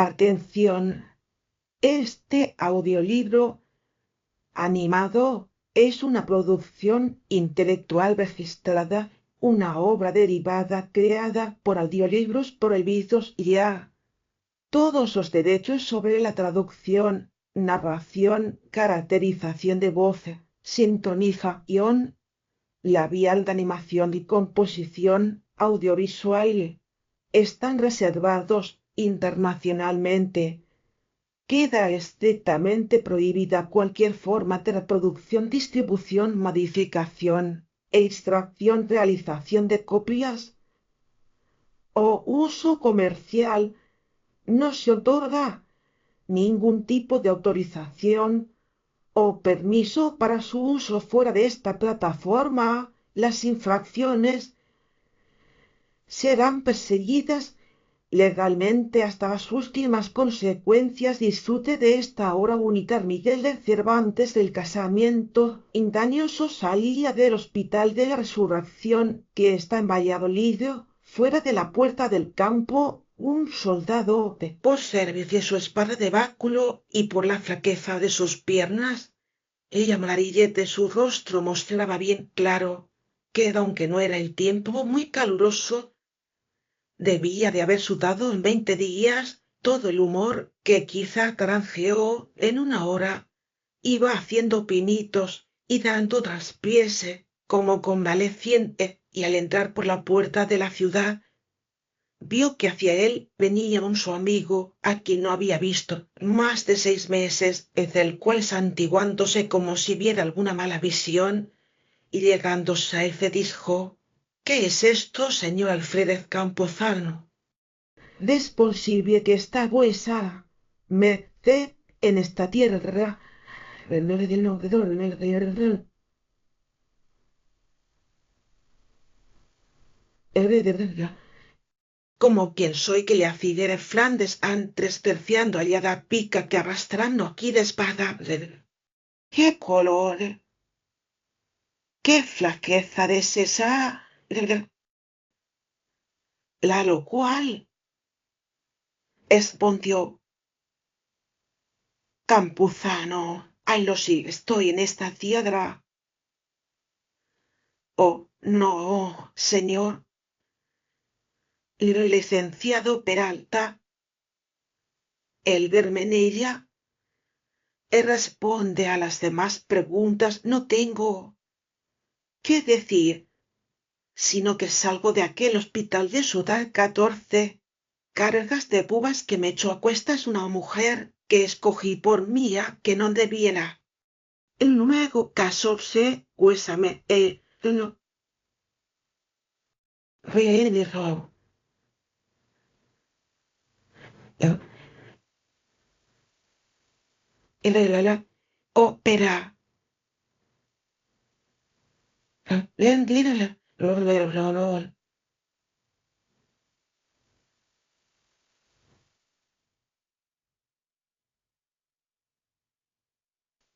Atención, este audiolibro animado es una producción intelectual registrada, una obra derivada creada por Audiolibros Prohibidos y todos los derechos sobre la traducción, narración, caracterización de voz, sintonización, labial de animación y composición audiovisual están reservados internacionalmente. Queda estrictamente prohibida cualquier forma de reproducción, distribución, modificación, extracción, realización de copias o uso comercial. No se otorga ningún tipo de autorización o permiso para su uso fuera de esta plataforma. Las infracciones serán perseguidas legalmente hasta las últimas consecuencias. Disfrute de esta obra unitaria Miguel de Cervantes del casamiento ingenioso salía del Hospital de la Resurrección, que está en Valladolid, fuera de la puerta del campo. Un soldado, por servicio de su espada de báculo y por la flaqueza de sus piernas, el amarillete de su rostro mostraba bien claro que, aunque no era el tiempo muy caluroso, debía de haber sudado en 20 días. Todo el humor que quizá granjeó en una hora iba haciendo pinitos y dando traspiés como convaleciente, y al entrar por la puerta de la ciudad vio que hacia él venía un su amigo a quien no había visto más de 6 meses, el cual santiguándose como si viera alguna mala visión y llegándose a él dijo: ¿qué es esto, señor Alférez Campuzano? ¿Es posible que está vuesa merced en esta tierra? Como quien soy que le acidere Flandes antes terciando aliada pica que arrastrando aquí de espada. ¡Qué color! ¡Qué flaqueza de esa! La lo cual respondió Campuzano: ay, lo sí, estoy en esta tierra. Oh, no, señor. El licenciado Peralta, el verme en ella, responde a las demás preguntas. No tengo qué decir, sino que salgo de aquel hospital de sudar 14 cargas de bubas que me echó a cuestas una mujer que escogí por mía que no debiera. Luego casóse, huésame, no, ópera.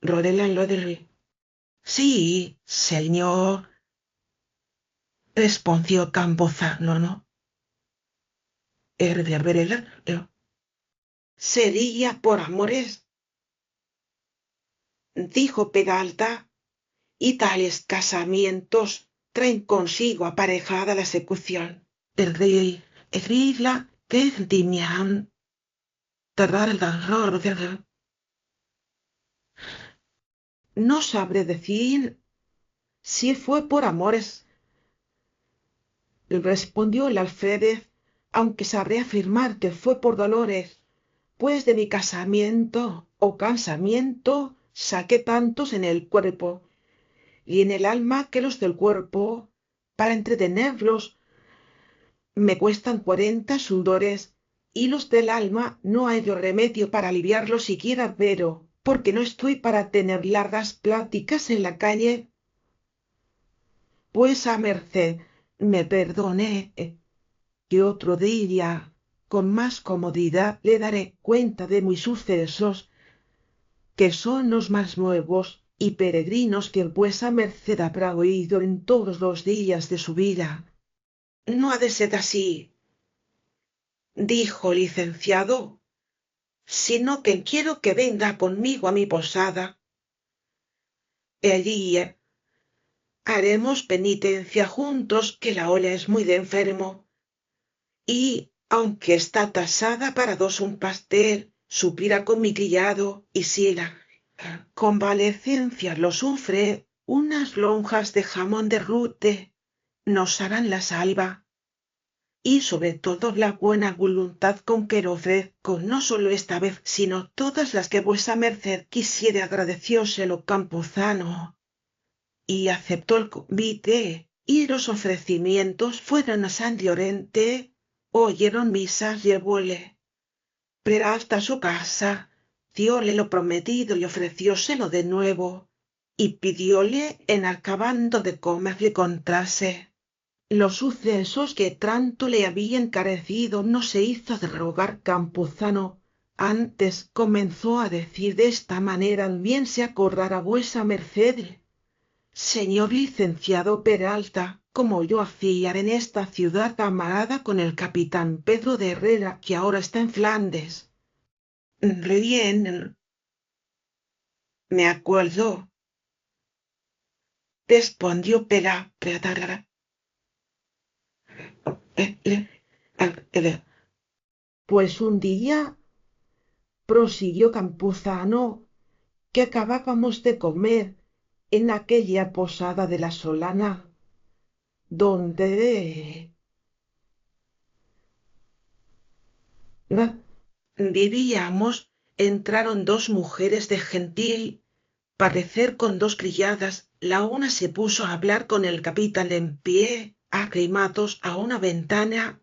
Rodelan lo del... Sí, señor, respondió Campuzano, ¿no? Sería por amores, dijo Peralta, y tales casamientos traen consigo aparejada la ejecución. El rey, el isla, que dimian, tardar el horror de... No sabré decir si fue por amores, respondió el alférez, aunque sabré afirmar que fue por dolores, pues de mi casamiento o cansamiento saqué tantos en el cuerpo y en el alma que los del cuerpo, para entretenerlos, me cuestan 40 sudores, y los del alma no hallo remedio para aliviarlos siquiera, pero porque no estoy para tener largas pláticas en la calle. Pues a merced me perdone, que otro día con más comodidad le daré cuenta de mis sucesos, que son los más nuevos y peregrinos que vuesa merced habrá oído en todos los días de su vida. No ha de ser así, dijo el licenciado, sino que quiero que venga conmigo a mi posada. Allí haremos penitencia juntos, que la olla es muy de enfermo. Y, aunque está tasada para dos un pastel, supira con mi criado, y si la convalecencia lo sufre, unas lonjas de jamón de rute nos harán la salva. Y sobre todo la buena voluntad con que lo ofrezco, no sólo esta vez, sino todas las que vuesa merced quisiere agradecióselo Campuzano. Y aceptó el convite, y los ofrecimientos fueron a San Llorente, oyeron misas, llevóle pero hasta su casa, dióle lo prometido y ofrecióselo de nuevo, y pidióle en acabando de comer le contase. Los sucesos que tanto le habían encarecido no se hizo de rogar Campuzano, antes comenzó a decir de esta manera bien se acordara vuesa merced, señor licenciado Peralta, como yo hacía en esta ciudad camarada con el capitán Pedro de Herrera, que ahora está en Flandes. Bien, me acuerdo, respondió Peralta. Pues un día, prosiguió Campuzano, que acabábamos de comer en aquella posada de la Solana, donde vivíamos, entraron dos mujeres de gentil parecer con dos criadas, la una se puso a hablar con el capitán en pie, arrimados a una ventana,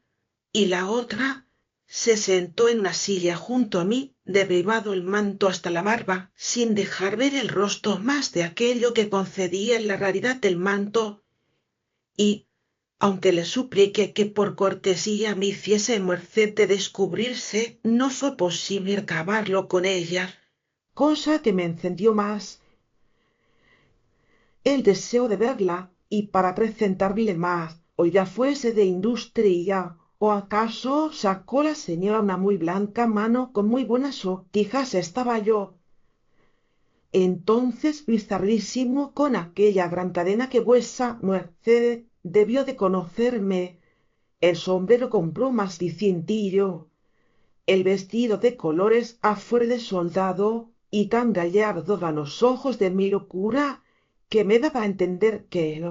y la otra se sentó en una silla junto a mí, derribado el manto hasta la barba, sin dejar ver el rostro más de aquello que concedía la raridad del manto, y, aunque le supliqué que por cortesía me hiciese merced de descubrirse, no fue posible acabarlo con ella, cosa que me encendió más el deseo de verla, y para presentarle más, o ya fuese de industria, o acaso sacó la señora una muy blanca mano con muy buenas sortijas, estaba yo entonces bizarrísimo con aquella gran cadena que vuesa merced debió de conocerme, el sombrero con plumas dicintillo, el vestido de colores a fuer de soldado, y tan gallardo a los ojos de mi locura, que me daba a entender que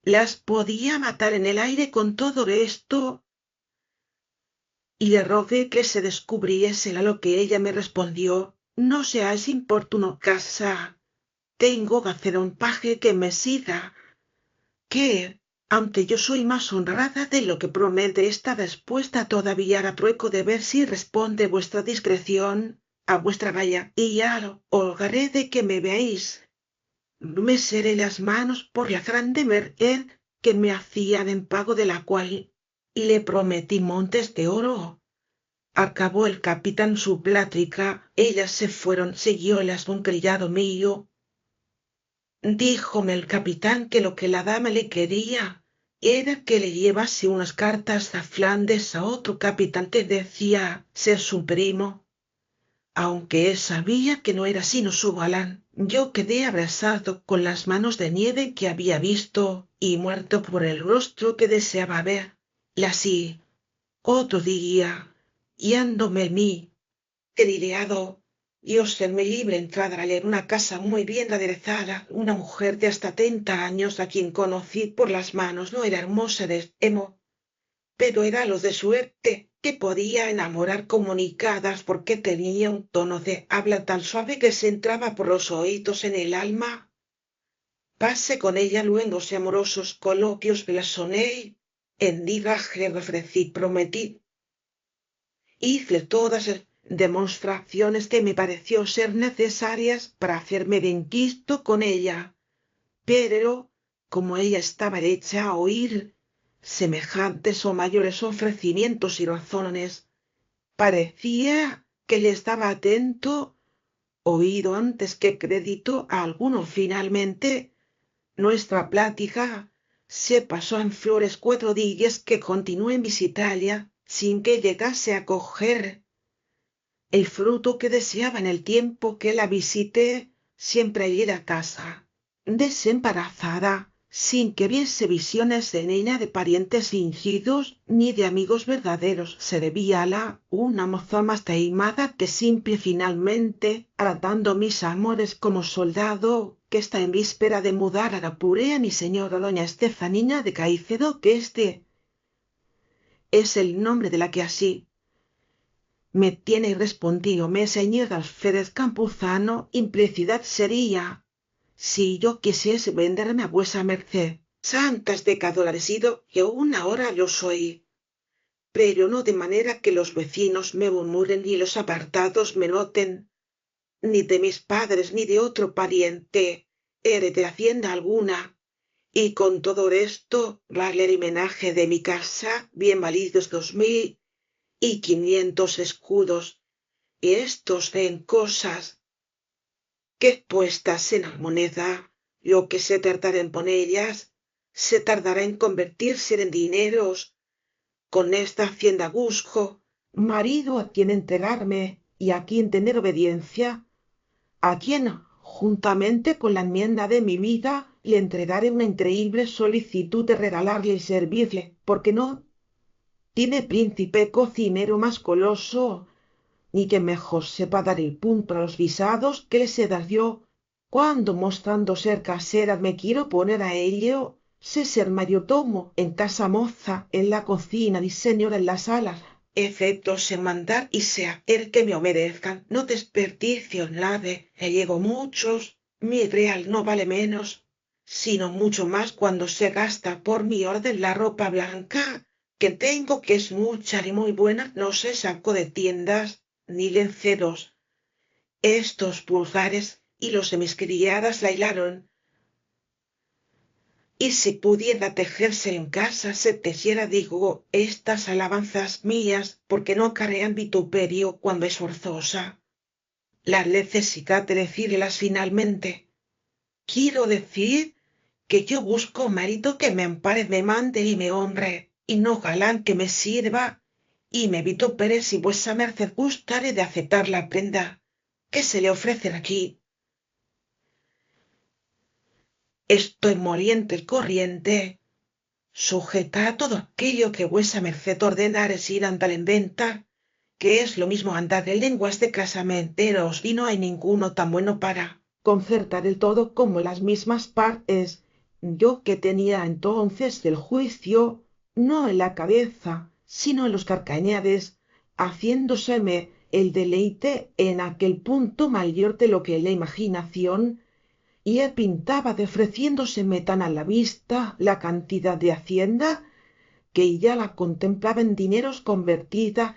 las podía matar en el aire con todo esto, y le rogué que se descubriese, a lo que ella me respondió: no seas importuno, casa, tengo que hacer un paje que me siga, que, aunque yo soy más honrada de lo que promete, está dispuesta todavía a trueco de ver si responde vuestra discreción a vuestra valla, y ya holgaré de que me veáis. Me seré las manos por la grande merced que me hacían en pago de la cual le prometí montes de oro. Acabó el capitán su plática, ellas se fueron, siguiólas un criado mío. Díjome el capitán que lo que la dama le quería era que le llevase unas cartas a Flandes a otro capitán que decía ser su primo, aunque él sabía que no era sino su galán. Yo quedé abrasado con las manos de nieve que había visto y muerto por el rostro que deseaba ver. Y así, otro día, guiándome mí, criado, Dios me libre entrar a leer una casa muy bien aderezada, una mujer de hasta 30 años, a quien conocí por las manos, no era hermosa de extremo, pero era lo de suerte que podía enamorar comunicadas, porque tenía un tono de habla tan suave que se entraba por los oídos en el alma. Pasé con ella luengos y amorosos coloquios, blasoné, en digaje ofrecí, prometí, hice todas demostraciones que me pareció ser necesarias para hacerme benquisto con ella, pero como ella estaba hecha a oír semejantes o mayores ofrecimientos y razones, parecía que les daba atento oído antes que crédito a alguno. Finalmente nuestra plática se pasó en flores 4 días que continué en visitalia sin que llegase a coger el fruto que deseaba en el tiempo que la visité, siempre ir a casa, desembarazada, sin que viese visiones en ella de parientes fingidos ni de amigos verdaderos. Se debía a una moza más taimada que simple finalmente, tratando mis amores como soldado, que está en víspera de mudar a la purea mi señora doña Estefanina de Caicedo, que este es el nombre de la que así me tiene irrespondióme, señor alférez Campuzano, implicidad sería si yo quisiese venderme a vuesa merced. Santas de cadolares sido que aún ahora lo soy, pero no de manera que los vecinos me murmuren ni los apartados me noten, ni de mis padres ni de otro pariente de hacienda alguna, y con todo esto vale el menaje de mi casa bien validos 2500 escudos, y estos en cosas que puestas en almoneda, lo que se tardara en ponellas, se tardará en convertirse en dineros. Con esta hacienda busco marido a quien entregarme y a quien tener obediencia, a quien, juntamente con la enmienda de mi vida, le entregaré una increíble solicitud de regalarle y servirle, porque no tiene príncipe cocinero más coloso ni que mejor sepa dar el punto a los guisados que les he dar yo, cuando mostrando ser casera me quiero poner a ello, sé ser mayordomo en casa moza, en la cocina y señora en las salas, efectos en mandar y sea el que me obedezcan, no desperdicio en lade, llego muchos, mi real no vale menos, sino mucho más cuando se gasta por mi orden la ropa blanca, que tengo que es mucha y muy buena, no se sacó de tiendas ni lenceros. Estos pulgares y los de mis criadas la hilaron, y si pudiera tejerse en casa se tejiera, digo, estas alabanzas mías, porque no carrean vituperio cuando es forzosa. La necesidad de decirlas finalmente. Quiero decir que yo busco marido que me ampare, me mande y me honre, y no galán que me sirva y me vitupere si vuesa merced gustare de aceptar la prenda que se le ofrece aquí. Estoy moliente el corriente, sujeta a todo aquello que vuesa merced ordenare sin andar en venta, que es lo mismo andar en lenguas de casamenteros y no hay ninguno tan bueno para concertar el todo como las mismas partes. Yo que tenía entonces el juicio, no en la cabeza, sino en los carcañades, haciéndoseme el deleite en aquel punto mayor de lo que la imaginación, y él pintaba de ofreciéndoseme tan a la vista la cantidad de hacienda, que ya la contemplaba en dineros convertida,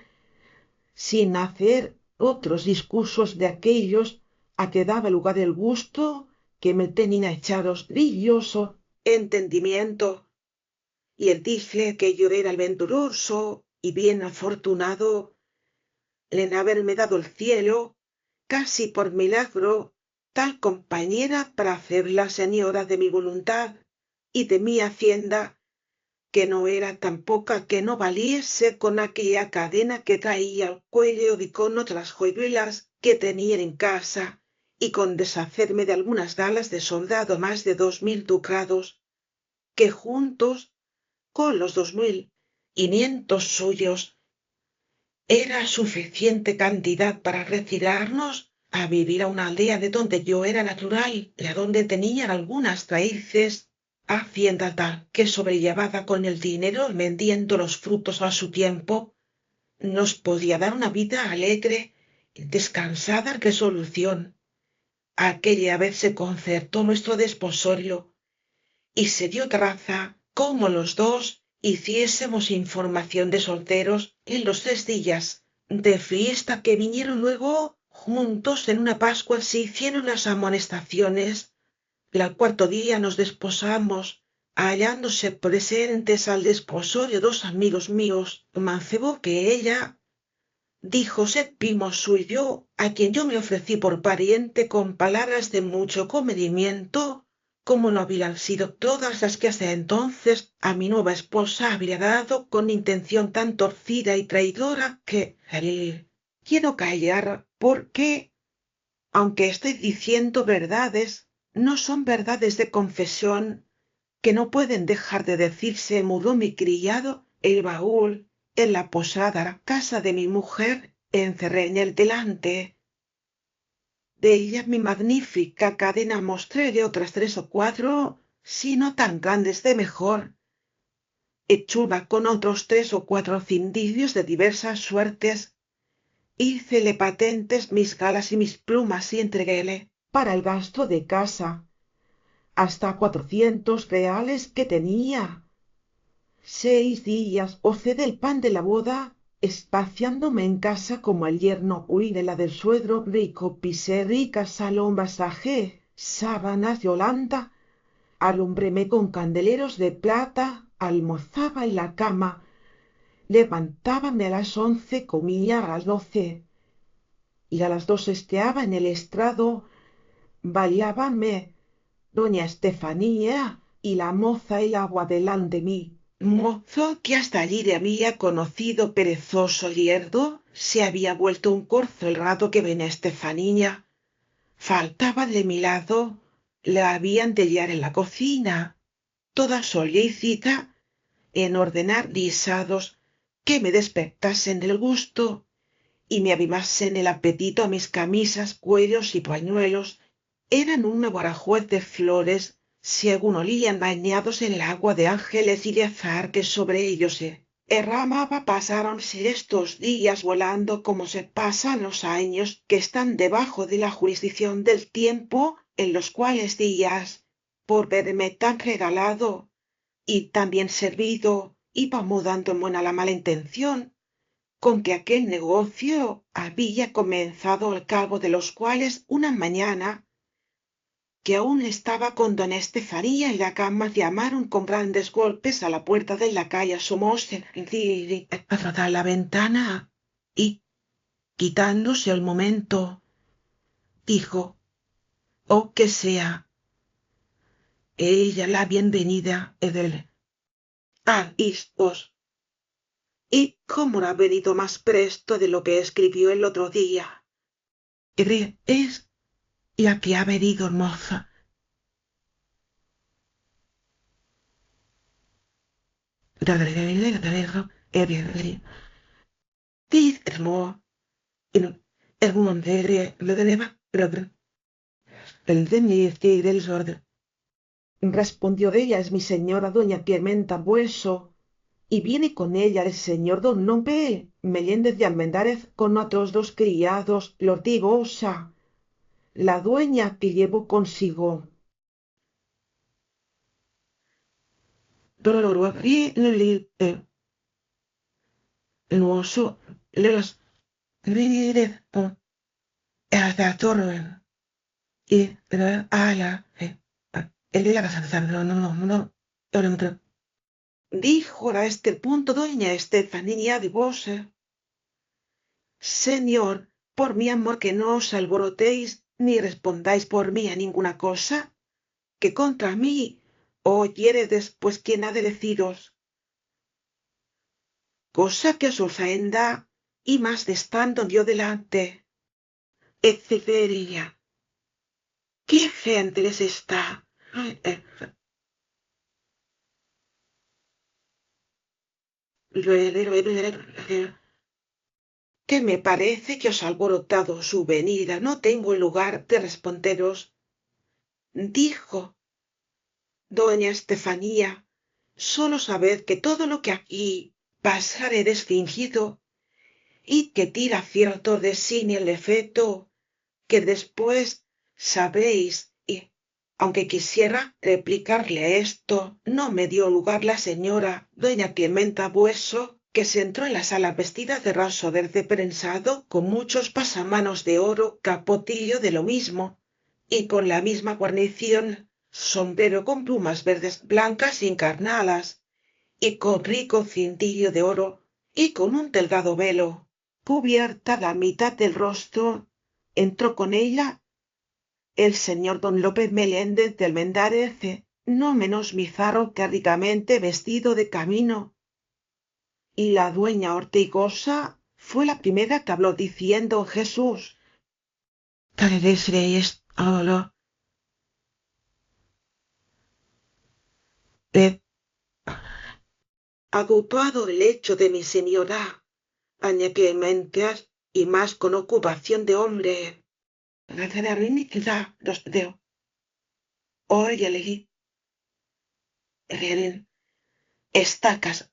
sin hacer otros discursos de aquellos a que daba lugar el gusto que me tenía echados brilloso entendimiento, y el dije que yo era el venturoso y bien afortunado en haberme dado el cielo, casi por milagro, tal compañera para hacerla señora de mi voluntad y de mi hacienda, que no era tan poca que no valiese con aquella cadena que traía al cuello y con otras joyuelas que tenía en casa, y con deshacerme de algunas galas de soldado más de 2000 ducados, que juntos con los 2500 suyos era suficiente cantidad para retirarnos a vivir a una aldea de donde yo era natural y adonde tenían algunas raíces, hacienda tal que sobrellevada con el dinero vendiendo los frutos a su tiempo, nos podía dar una vida alegre y descansada resolución. Aquella vez se concertó nuestro desposorio y se dio traza como los dos hiciésemos información de solteros en los 3 días de fiesta que vinieron luego juntos en una pascua se hicieron las amonestaciones. La cuarto día nos desposamos, hallándose presentes al desposorio 2 amigos míos, mancebo que ella, díjose primo suyo, a quien yo me ofrecí por pariente con palabras de mucho comedimiento, como no habían sido todas las que hasta entonces a mi nueva esposa había dado con intención tan torcida y traidora que él quiero callar porque, aunque estoy diciendo verdades, no son verdades de confesión, que no pueden dejar de decirse. Mudó mi criado el baúl en la posada casa de mi mujer, encerré en el delante de ella mi magnífica cadena, mostréle otras 3 ó 4, si no tan grandes de mejor, hechura con otros 3 ó 4 cindirios de diversas suertes, hícele patentes mis galas y mis plumas y entreguéle para el gasto de casa hasta 400 reales que tenía. 6 días océ del pan de la boda, espaciándome en casa como el yerno huí de la del suegro rico. Pisé rica salón, vasajé sábanas de holanda, alumbréme con candeleros de plata, almozaba en la cama, levantábame a las 11, comía a las 12, y a las 2 esteaba en el estrado. Bailábame doña Estefanía y la moza el agua delante mí. Mozo que hasta allí le había conocido perezoso y lerdo, se había vuelto un corzo el rato que venía Estefanía. Faltaba de mi lado, la habían de liar en la cocina, toda solícita en ordenar guisados que me despertasen el gusto y me avivasen el apetito. A mis camisas, cuellos y pañuelos eran un guarajuez de flores, según olían bañados en el agua de ángeles y de azahar que sobre ellos se derramaba. Pasáronse estos días volando como se pasan los años que están debajo de la jurisdicción del tiempo, en los cuales días, por verme tan regalado y tan bien servido, iba mudando en buena la mala intención con que aquel negocio había comenzado, al cabo de los cuales una mañana que aún estaba con doña Estefanía en la cama, llamaron con grandes golpes a la puerta del lacayo. Asomóse a la ventana y, quitándose al momento, dijo: oh, que sea ella la bienvenida del Istos. ¿Y cómo no ha venido más presto de lo que escribió el otro día? Es la que ha venido, moza. Respondió ella: es mi señora doña Clementa Bueso, y viene con ella el señor don Lope Meléndez de Almendarez con otros 2 criados, los digo, osa, la dueña que llevó consigo. El oso le las y dijo a este punto doña Estefanía de vos: señor, por mi amor, que no os alborotéis ni respondáis por mí a ninguna cosa, que contra mí oyéredes, pues quién ha de deciros cosa que os ofenda, y más de estando yo delante, etcétera. ¿Qué gente les está? Que me parece que os ha alborotado su venida. No tengo el lugar de responderos, dijo doña Estefanía. Sólo sabed que todo lo que aquí pasare es fingido, y que tira cierto de sí ni el efecto, que después sabréis. Y aunque quisiera replicarle a esto, no me dio lugar la señora doña Clementa Bueso, que se entró en la sala vestida de raso verde prensado, con muchos pasamanos de oro, capotillo de lo mismo, y con la misma guarnición, sombrero con plumas verdes blancas y encarnadas, y con rico cintillo de oro, y con un delgado velo cubierta la mitad del rostro. Entró con ella el señor don Lope Meléndez de Almendarez, no menos bizarro que ricamente vestido de camino, y la dueña Hortigosa, fue la primera que habló diciendo: Jesús, traeréis ahora. Agotado el hecho de mi señora, añadí mentiras y más con ocupación de hombre. Hoy elegí estacas.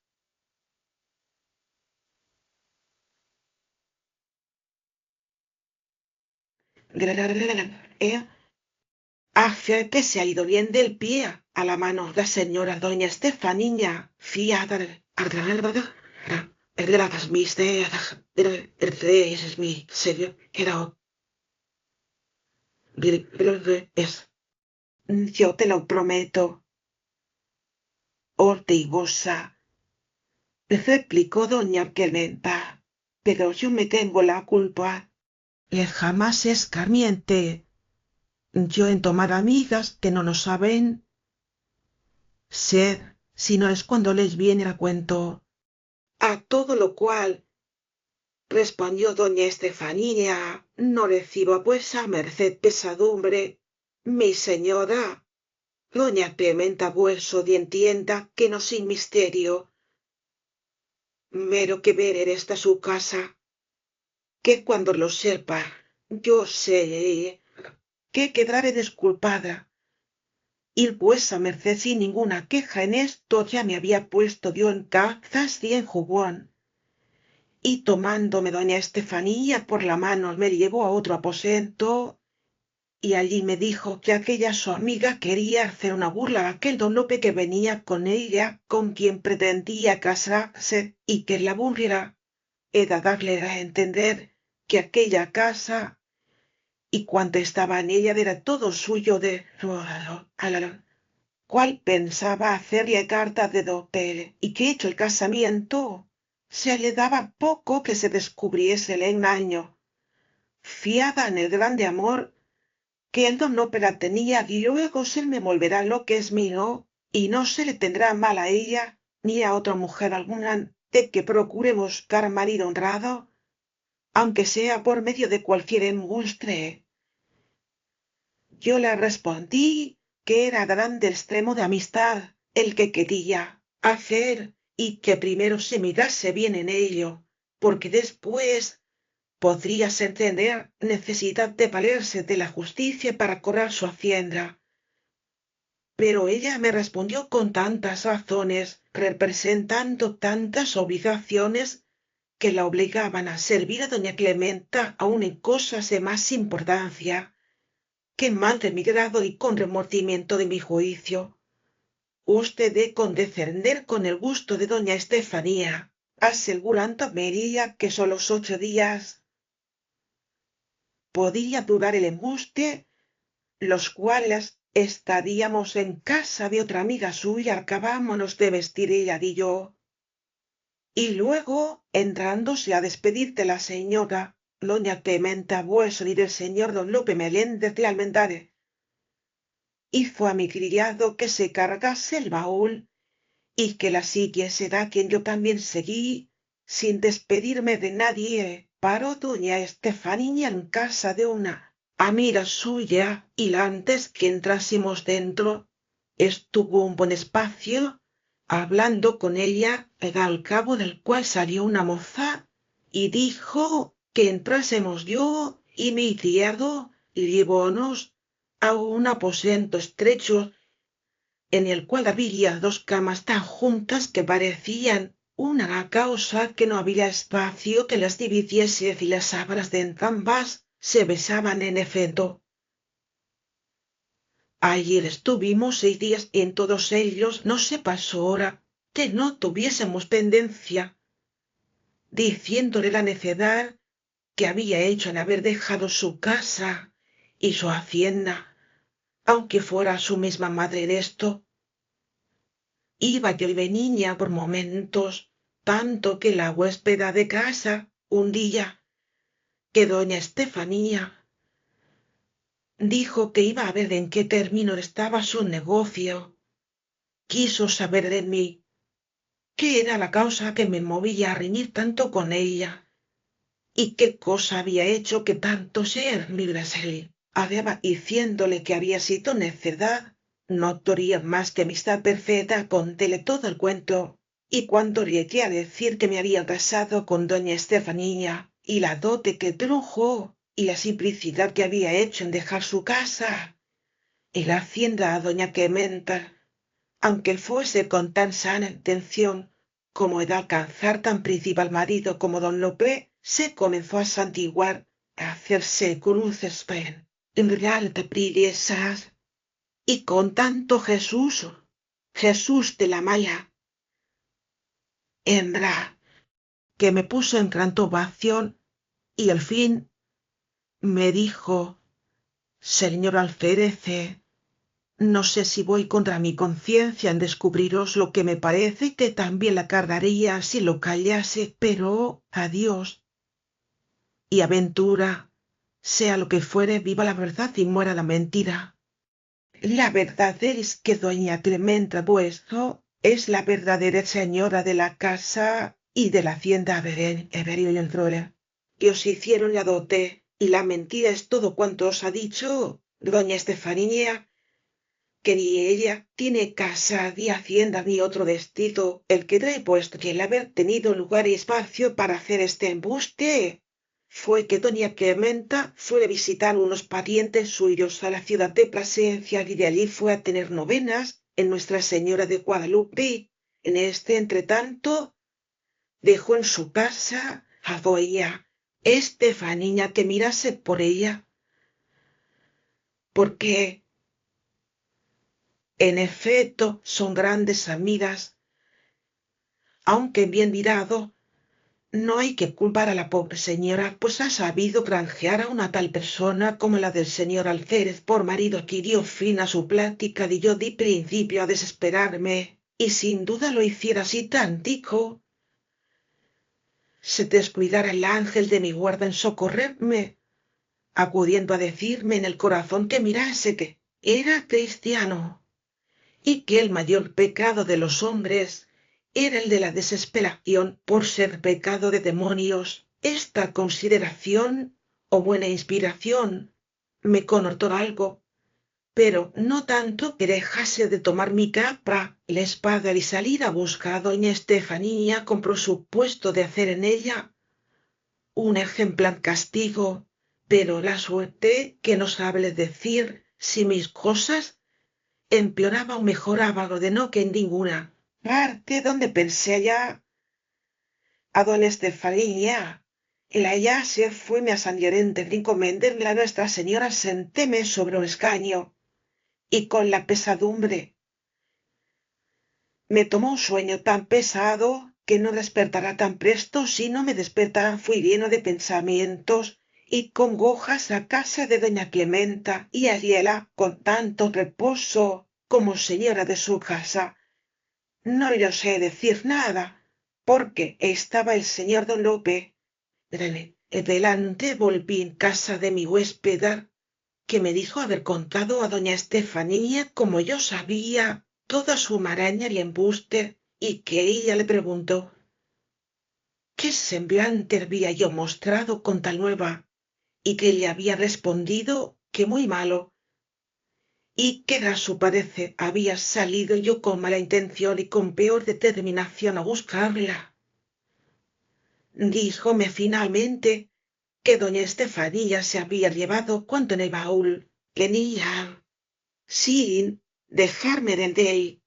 Que se ha ido bien del pie a la mano la señora doña Estefanía, fiada gracias mister, es mi serio, era es, yo te lo prometo, ortigosa, replicó doña Clementa, pero yo me tengo la culpa. Les jamás escarmiente, yo en tomar amigas que no nos saben ser, si no es cuando les viene a cuento. A todo lo cual respondió doña Estefanía: no recibo a vuesa merced pesadumbre, mi señora. Doña Clementa vueso de entienda que no sin misterio, mero que ver en esta su casa, que cuando lo sepa, yo sé que quedaré desculpada. Y vuesa merced sin ninguna queja en esto ya me había puesto yo en cazas y en jugón. Y tomándome doña Estefanía por la mano me llevó a otro aposento, y allí me dijo que aquella su amiga quería hacer una burla a aquel don Lope que venía con ella, con quien pretendía casarse, y que la aburriera. He de darle a entender que aquella casa y cuanto estaba en ella era todo suyo de cual pensaba hacerle carta de dote, y que hecho el casamiento se le daba poco que se descubriese el engaño, fiada en el grande amor que el don Lope la tenía, y luego se me volverá lo que es mío, y no se le tendrá mal a ella ni a otra mujer alguna de que procure buscar marido honrado, aunque sea por medio de cualquier embustre. Yo le respondí que era grande extremo de amistad el que quería hacer, y que primero se mirase bien en ello, porque después podríase tener necesidad de valerse de la justicia para cobrar su hacienda. Pero ella me respondió con tantas razones, representando tantas obligaciones que la obligaban a servir a doña Clementa aun en cosas de más importancia, que mal de mi grado y con remordimiento de mi juicio, usted de condescender con el gusto de doña Estefanía, asegurándome ella que solos 8 días podía durar el embuste, los cuales estaríamos en casa de otra amiga suya, acabámonos de vestir ella y yo. Y luego, entrándose a despedir de la señora doña Clementa Bueso y del señor don Lope Meléndez de Almendares, hizo a mi criado que se cargase el baúl y que la siguiese, da quien yo también seguí, sin despedirme de nadie, paró doña Estefanía en casa de una amiga suya, y la antes que entrásemos dentro, estuvo un buen espacio hablando con ella, al cabo del cual salió una moza y dijo que entrásemos yo y mi criado, y llevónos a un aposento estrecho en el cual había 2 camas tan juntas que parecían una a causa que no había espacio que las dividiese, y las sábanas de entrambas se besaban en efecto. Ayer estuvimos 6 días y en todos ellos no se pasó hora que no tuviésemos pendencia, diciéndole la necedad que había hecho en haber dejado su casa y su hacienda, aunque fuera su misma madre en esto. Iba yo y veniña por momentos, tanto que la huéspeda de casa un día, que doña Estefanía dijo que iba a ver en qué término estaba su negocio, quiso saber de mí qué era la causa que me movía a reñir tanto con ella, ¿Y qué cosa había hecho que tanto ser librase? Había diciéndole que había sido necedad. No toría más que amistad perfecta, contéle todo el cuento. Y cuando llegué a decir que me había casado con doña Estefanía, y la dote que trujo, y la simplicidad que había hecho en dejar su casa, y la hacienda a doña Clementa, aunque fuese con tan sana intención como he de alcanzar tan principal marido como don Lope, se comenzó a santiguar, a hacerse cruces en real de priesas, y con tanto Jesús, Jesús de la Maya, hembra, que me puso en gran turbación, y al fin me dijo, señor alférece, no sé si voy contra mi conciencia en descubriros lo que me parece que también la cargaría si lo callase, pero adiós. Y aventura, sea lo que fuere, viva la verdad y muera la mentira. La verdad es que doña Clementa vuestro es la verdadera señora de la casa y de la hacienda Everil, que os hicieron la dote, y la mentira es todo cuanto os ha dicho doña Estefanía, que ni ella tiene casa ni hacienda ni otro destino el que trae puesto que el haber tenido lugar y espacio para hacer este embuste fue que doña Clementa fué a visitar unos parientes suyos a la ciudad de Plasencia y de allí fue a tener novenas en Nuestra Señora de Guadalupe. En este entretanto dejó en su casa a doña Estefanía que mirase por ella, porque en efecto son grandes amigas, aunque bien mirado, no hay que culpar a la pobre señora, pues ha sabido granjear a una tal persona como la del señor alférez por marido que dio fin a su plática y yo di principio a desesperarme, y sin duda lo hiciera así tantico. Se descuidara el ángel de mi guarda en socorrerme, acudiendo a decirme en el corazón que mirase que era cristiano y que el mayor pecado de los hombres era el de la desesperación por ser pecado de demonios. Esta consideración o buena inspiración me conhortó algo, pero no tanto que dejase de tomar mi capa, la espada y salir a buscar a doña Estefanía con prosupuesto de hacer en ella un ejemplar castigo, pero la suerte que no sabe decir si mis cosas empeoraba o mejoraba lo de no que en ninguna parte donde pensé hallar a don Estefanía. La hallase fuime a San Llorente de encomenderme a Nuestra Señora sentéme sobre un escaño y con la pesadumbre me tomó un sueño tan pesado que no despertará tan presto si no me despertará fui lleno de pensamientos y congojas a casa de doña Clementa y halléla con tanto reposo como señora de su casa. No le osé decir nada, porque estaba el señor don Lope. Delante volví en casa de mi huéspeda, que me dijo haber contado a doña Estefanía como yo sabía toda su maraña y embuste, y que ella le preguntó qué semblante había yo mostrado con tal nueva, y que ella había respondido que muy malo, y que a su parecer había salido yo con mala intención y con peor determinación a buscarla. Díjome finalmente que doña Estefanía se había llevado cuanto en el baúl tenía, sin dejarme de él,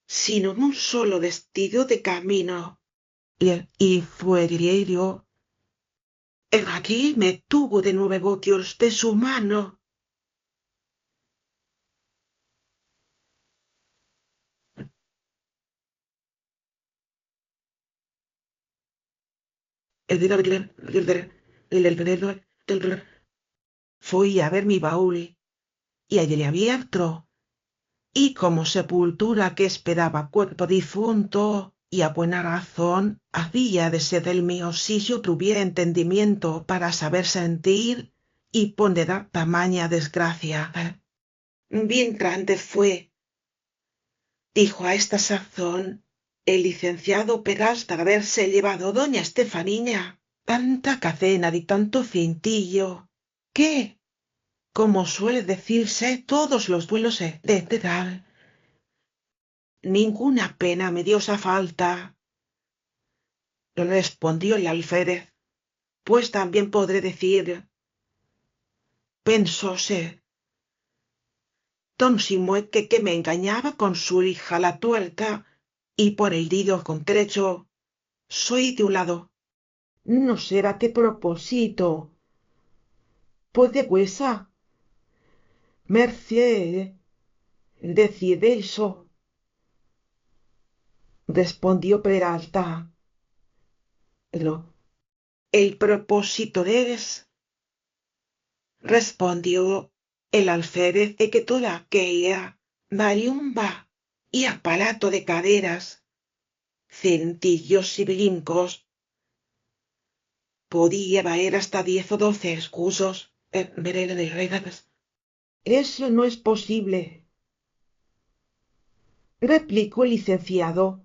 sino un solo vestido de camino. Y fue diario. Aquí me tuvo de 9 voltios de su mano. Fui a ver mi baúl y hallé abierto y como sepultura que esperaba cuerpo difunto y a buena razón había de ser el mío si yo tuviera entendimiento para saber sentir y ponderar tamaña desgracia. Bien grande fue, dijo a esta sazón el licenciado Peralta de haberse llevado doña Estefanía, tanta cadena y tanto cintillo, que, como suele decirse, todos los duelos se dan. Ninguna pena me dio esa falta, respondió el alférez, pues también podré decir, pensóse, don Simueque que me engañaba con su hija la tuerta, y por el dido contrecho, soy de un lado. No será que propósito, pues de huesa, merced, decide eso, respondió Peralta. El propósito es, respondió el alférez, que toda aquella mariumba y aparato de caderas, cintillos y brincos, podía valer hasta 10 o 12 excusos. Eso no es posible, replicó el licenciado,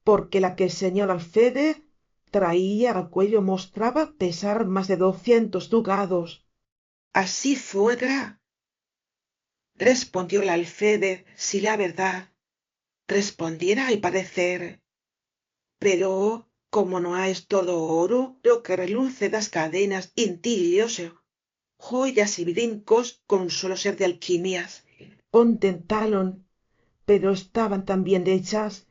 porque la que el señor alférez traía al cuello mostraba pesar más de 200 ducados. Así fuera, respondió el alférez, si la verdad respondiera al parecer, pero como no es todo oro lo que reluce das cadenas cintillos, joyas y brincos con solo ser de alquimias. Contentaron, pero estaban tan bien hechas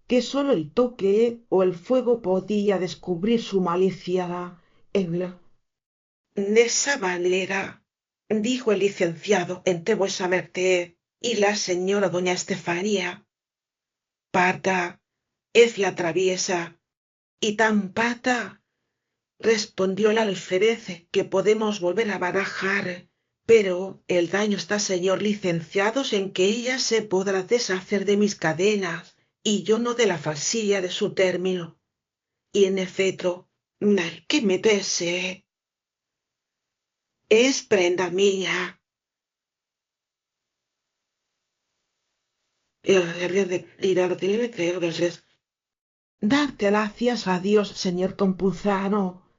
que sólo el toque o el fuego podía descubrir su malicia. De esa manera, dijo el licenciado, entre vuesa merced y la señora doña Estefanía, parda es la traviesa, y tan pata, respondió el alférez, que podemos volver a barajar, pero el daño está, señor licenciado, en que ella se podrá deshacer de mis cadenas y yo no de la falsilla de su término. Y en efecto, mal que me pese, es prenda mía. Darte gracias a Dios, señor Campuzano,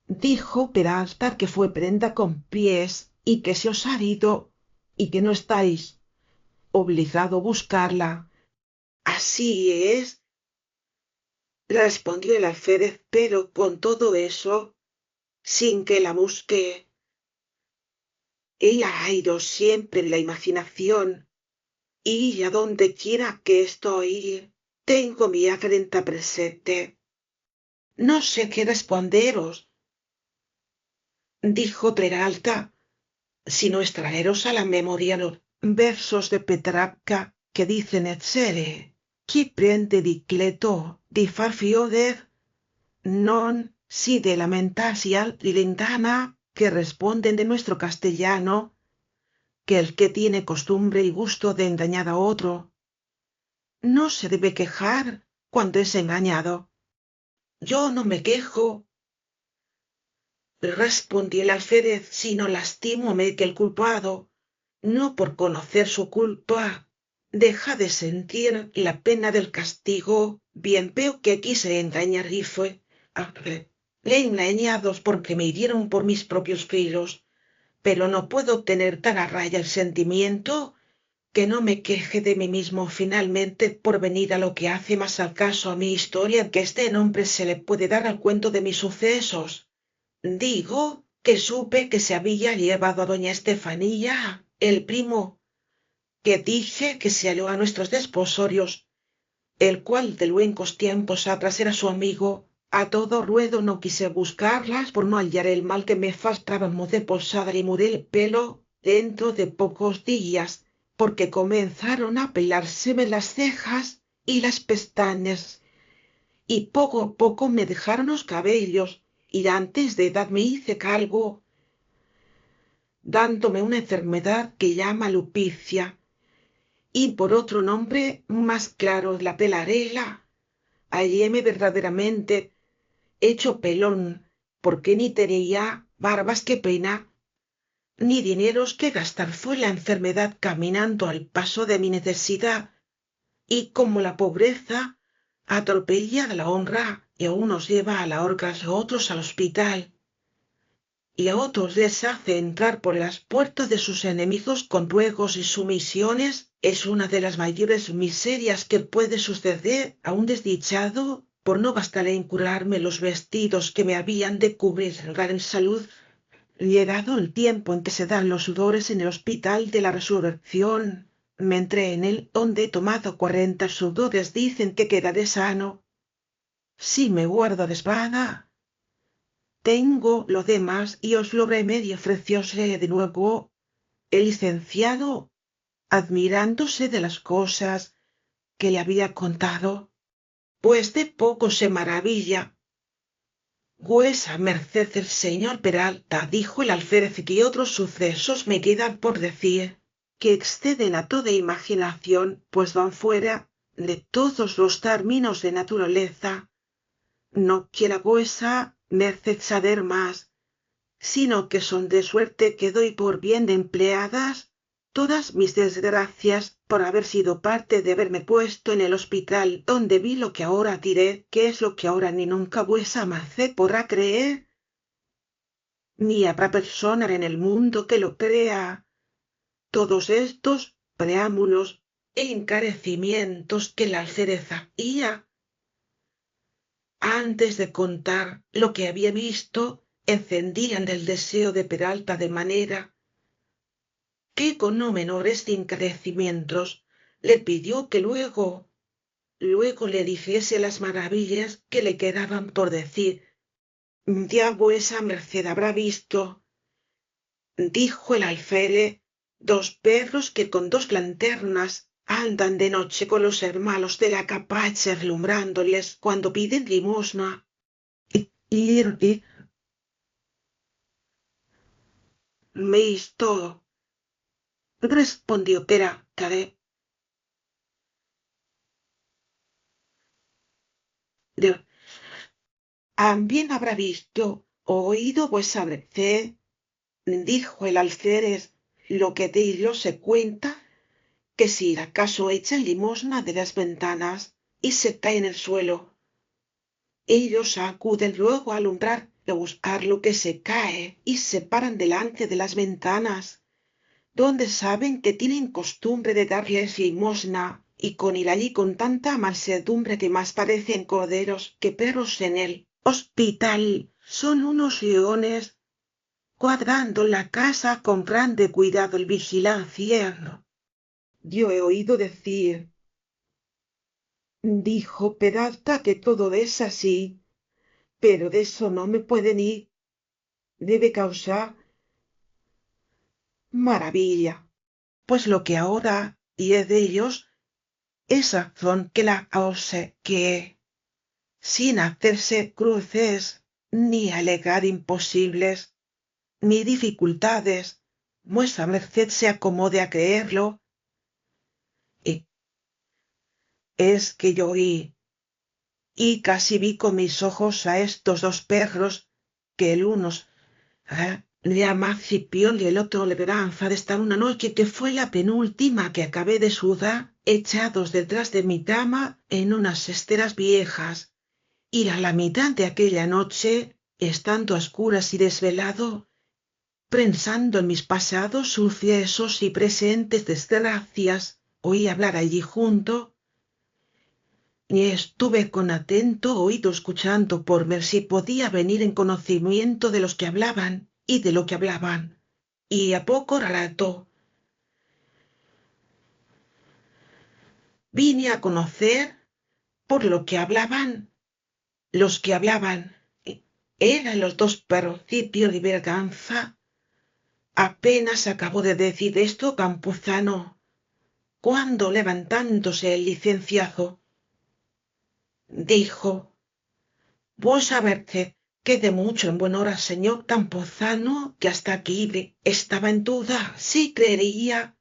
dijo Peralta, que fue prenda con pies y que se os ha ido y que no estáis obligado a buscarla. Así es, respondió el alférez, pero con todo eso, sin que la busque, ella ha ido siempre en la imaginación, y a donde quiera que estoy, tengo mi afrenta presente. No sé qué responderos, dijo Peralta, sino extraeros a la memoria los versos de Petrarca que dicen etzere, qui prende di cleto di far fioder, non si de lamentasial lindana, que responden de nuestro castellano, que el que tiene costumbre y gusto de engañar a otro, no se debe quejar cuando es engañado. Yo no me quejo, respondió el alférez, sino lastímome que el culpado, no por conocer su culpa, deja de sentir la pena del castigo. Bien veo que quise engañar y fue le engañados porque me hirieron por mis propios filos, pero no puedo tener tan a raya el sentimiento que no me queje de mí mismo finalmente por venir a lo que hace más al caso a mi historia, que este nombre se le puede dar al cuento de mis sucesos. Digo que supe que se había llevado a doña Estefanía, el primo, que dije que se halló a nuestros desposorios, el cual de luengos tiempos atrás era su amigo. A todo ruedo no quise buscarlas por no hallar el mal que me faltaba de posada y mudé el pelo dentro de pocos días, porque comenzaron a pelárseme las cejas y las pestañas, y poco a poco me dejaron los cabellos, y antes de edad me hice calvo, dándome una enfermedad que llama lupicia, y por otro nombre más claro la pelarela. Halléme verdaderamente hecho pelón, porque ni tenía barbas que peinar, ni dineros que gastar. Fue la enfermedad caminando al paso de mi necesidad, y como la pobreza atropella la honra, y a unos lleva a la horca, a otros al hospital, y a otros les hace entrar por las puertas de sus enemigos con ruegos y sumisiones. Es una de las mayores miserias que puede suceder a un desdichado. Por no bastarle en curarme los vestidos que me habían de cubrir en salud, llegado el tiempo en que se dan los sudores en el hospital de la resurrección, me entré en él, donde he tomado 40 sudores, dicen que quedaré sano. Si me guardo de espada, tengo lo demás y os lo remedio, ofrecióse de nuevo el licenciado, admirándose de las cosas que le había contado, pues de poco se maravilla. Vuesa merced del señor Peralta, dijo el alférez, que otros sucesos me quedan por decir, que exceden a toda imaginación, pues van fuera de todos los términos de naturaleza. No quiera vuesa merced saber más, sino que son de suerte que doy por bien de empleadas todas mis desgracias por haber sido parte de haberme puesto en el hospital, donde vi lo que ahora diré, que es lo que ahora ni nunca vuesa merced podrá creer, ni habrá persona en el mundo que lo crea. Todos estos preámbulos e encarecimientos que la alférez hacía antes de contar lo que había visto, encendían el deseo de Peralta, de manera que con no menores encarecimientos le pidió que luego le dijese las maravillas que le quedaban por decir. Ya vuesa merced habrá visto, dijo el alférez, 2 perros que con 2 lanternas andan de noche con los hermanos de la capacha relumbrándoles cuando piden limosna. Y visto, respondió Peralta. También habrá visto o oído vuesa merced, dijo el alférez, lo que de ellos se cuenta, que si acaso echan limosna de las ventanas y se cae en el suelo, ellos acuden luego a alumbrar y a buscar lo que se cae y se paran delante de las ventanas, donde saben que tienen costumbre de darles limosna, y con ir allí con tanta mansedumbre que más parecen corderos que perros en el hospital, son unos leones cuadrando la casa con grande cuidado y vigilancia. Yo he oído decir, dijo Peralta, que todo es así, pero de eso no me pueden ir. Debe causar maravilla, pues lo que ahora diré de ellos es razón que la ose que, sin hacerse cruces, ni alegar imposibles, ni dificultades, vuesa merced se acomode a creerlo. Y es que yo oí, y casi vi con mis ojos a estos 2 perros, que el uno llama Cipión y el otro Leveranza, de estar una noche que fue la penúltima que acabé de sudar, echados detrás de mi cama en unas esteras viejas, y a la mitad de aquella noche, estando a oscuras y desvelado, pensando en mis pasados sucesos y presentes desgracias, oí hablar allí junto, y estuve con atento oído escuchando por ver si podía venir en conocimiento de los que hablaban y de lo que hablaban, y a poco rato vine a conocer por lo que hablaban. Los que hablaban eran los 2 perros Cipio y Berganza. Apenas acabó de decir esto Campuzano, cuando levantándose el licenciado dijo: vuesa merced que de mucho en buena hora, señor Campuzano, que hasta aquí estaba en duda si creería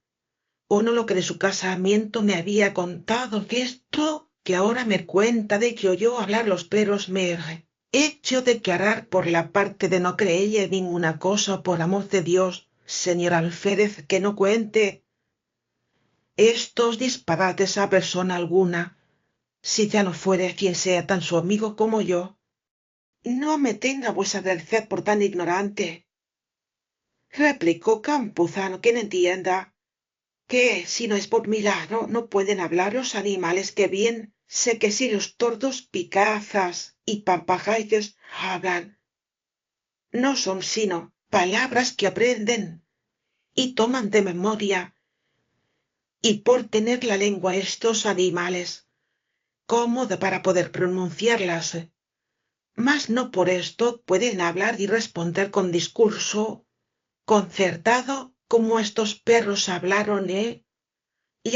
o no lo que de su casamiento me había contado, que esto que ahora me cuenta de que oyó hablar los perros me he hecho declarar por la parte de no creelle ninguna cosa, por amor de Dios, señor alférez, que no cuente estos disparates a persona alguna, si ya no fuere quien sea tan su amigo como yo. No me tenga vuesa merced por tan ignorante, replicó Campuzano, que no entienda que si no es por milagro no pueden hablar los animales, que bien sé que si los tordos, picazas y pampagayos hablan, no son sino palabras que aprenden y toman de memoria, y por tener la lengua estos animales cómoda para poder pronunciarlas, mas no por esto pueden hablar y responder con discurso concertado como estos perros hablaron, y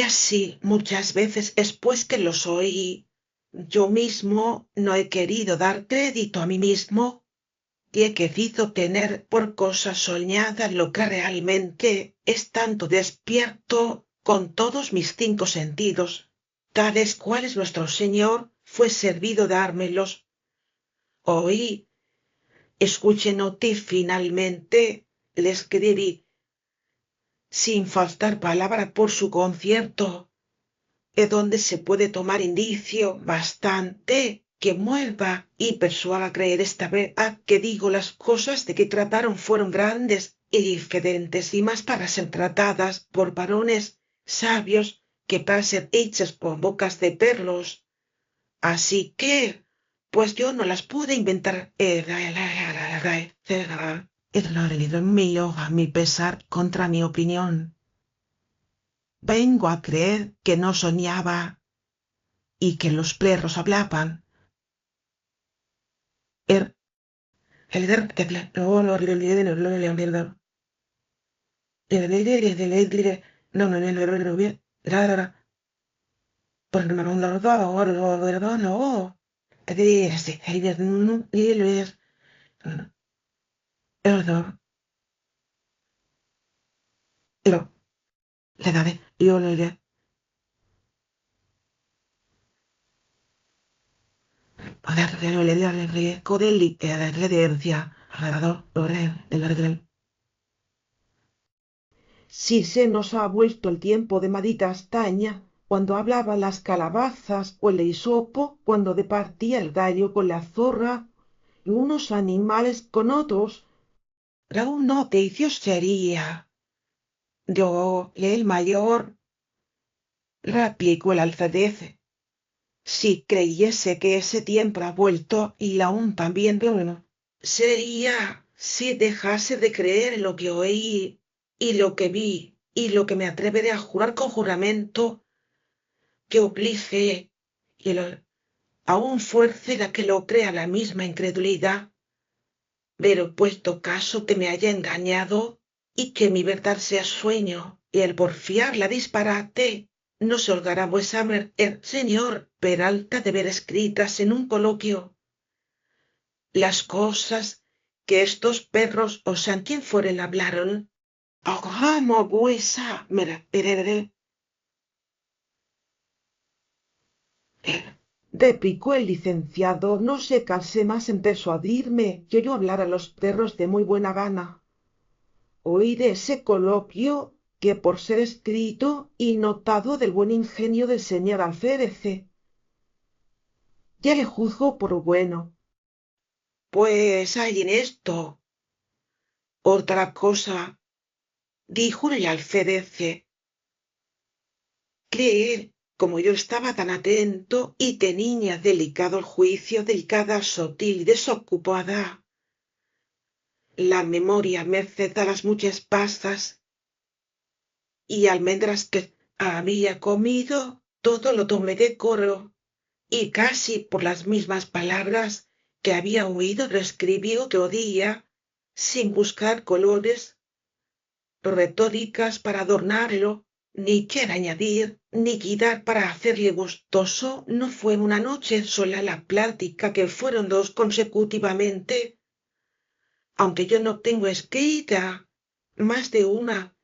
así muchas veces después que los oí, yo mismo no he querido dar crédito a mí mismo y he querido tener por cosa soñada lo que realmente estando despierto con todos mis 5 sentidos, tales cuales nuestro Señor fué servido dármelos. Oí, escuché, noté, finalmente le escribí, sin faltar palabra por su concierto, donde se puede tomar indicio bastante que mueva y persuada a creer esta vez a que digo las cosas de que trataron fueron grandes y diferentes y más para ser tratadas por varones sabios que para ser hechas por bocas de perlos. Así que, pues yo no las pude inventar. Mío a mi pesar contra mi opinión. Vengo a creer que no soñaba y que los perros hablaban. Er, le daré, yo le diré, si se nos ha vuelto el tiempo de Madita Astaña, cuando hablaba las calabazas, o el hisopo, cuando departía el gallo con la zorra, y unos animales con otros. Raúl noticio sería. Yo, el mayor, replicó el alférez, si creyese que ese tiempo ha vuelto y aún también bueno, sería si dejase de creer en lo que oí y lo que vi y lo que me atreveré a jurar con juramento que oblice y aún fuerce la que lo crea la misma incredulidad. Pero puesto caso que me haya engañado y que mi verdad sea sueño y el porfiarla disparate, no se holgará vuesa merced, señor Peralta, de ver escritas en un coloquio las cosas que estos perros, o sean quien fueren, hablaron. Hagamos vuesa merced. Replicó el licenciado, no se cansé más en persuadirme que yo hablar a los perros de muy buena gana. Oí de ese coloquio que por ser escrito y notado del buen ingenio del señor alférez, ya le juzgo por bueno. Pues hay en esto otra cosa, dijo el alférez, creer, como yo estaba tan atento y tenía delicado el juicio, delicada, sotil y desocupada, la memoria merced a las muchas pasas y almendras que había comido, todo lo tomé de coro, y casi por las mismas palabras que había oído lo escribí otro día, sin buscar colores, retóricas para adornarlo, ni quiera añadir, ni quitar para hacerle gustoso. No fue una noche sola la plática, que fueron 2 consecutivamente, aunque yo no tengo escrita más de una,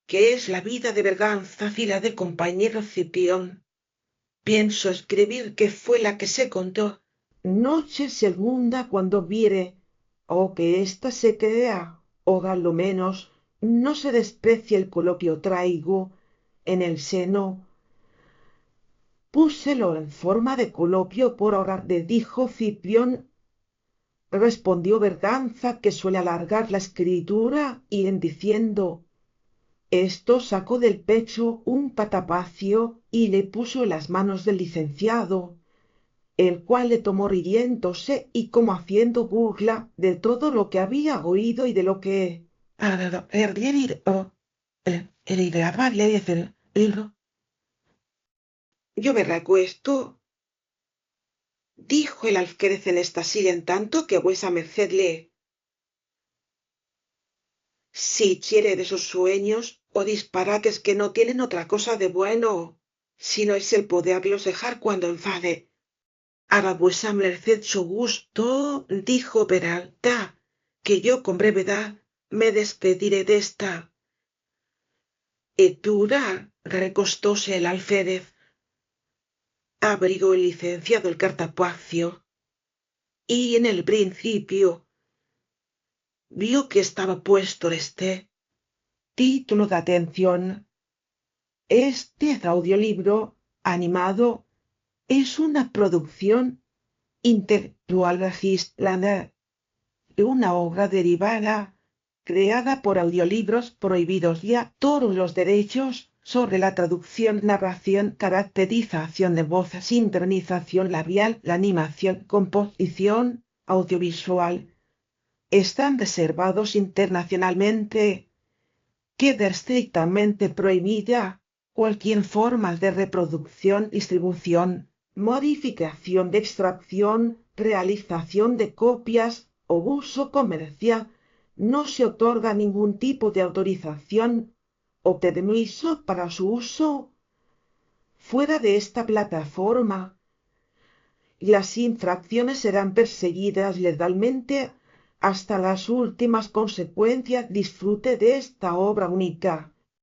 que es la vida de Berganza y la del compañero Cipión. Pienso escribir que fue la que se contó. Noche segunda, cuando viere, o que ésta se crea, o a lo menos no se desprecie el coloquio traigo en el seno, Púselo en forma de coloquio por de dijo Cipión, respondió Berganza, que suele alargar la escritura, y en diciendo esto sacó del pecho un patapacio y le puso en las manos del licenciado, el cual le tomó riéndose y como haciendo burla de todo lo que había oído y de lo que yo me recuesto, dijo el alférez en esta silla en tanto que vuesa merced le si quiere de sus sueños o disparates que no tienen otra cosa de bueno, sino es el poderlos dejar cuando enfade. Hará vuesa merced su gusto, dijo Peralta, que yo con brevedad me despediré desta. Dura, recostóse el alférez, abrigó el licenciado el cartapacio, y en el principio vio que estaba puesto este título de atención. Este audiolibro animado es una producción intelectual registrada de una obra derivada creada por Audiolibros Prohibidos ya todos los derechos sobre la traducción, narración, caracterización de voz, sincronización labial, la animación, composición audiovisual están reservados internacionalmente. Queda estrictamente prohibida cualquier forma de reproducción, distribución, modificación de extracción, realización de copias o uso comercial. No se otorga ningún tipo de autorización o permiso para su uso fuera de esta plataforma. Las infracciones serán perseguidas legalmente hasta las últimas consecuencias. Disfrute de esta obra única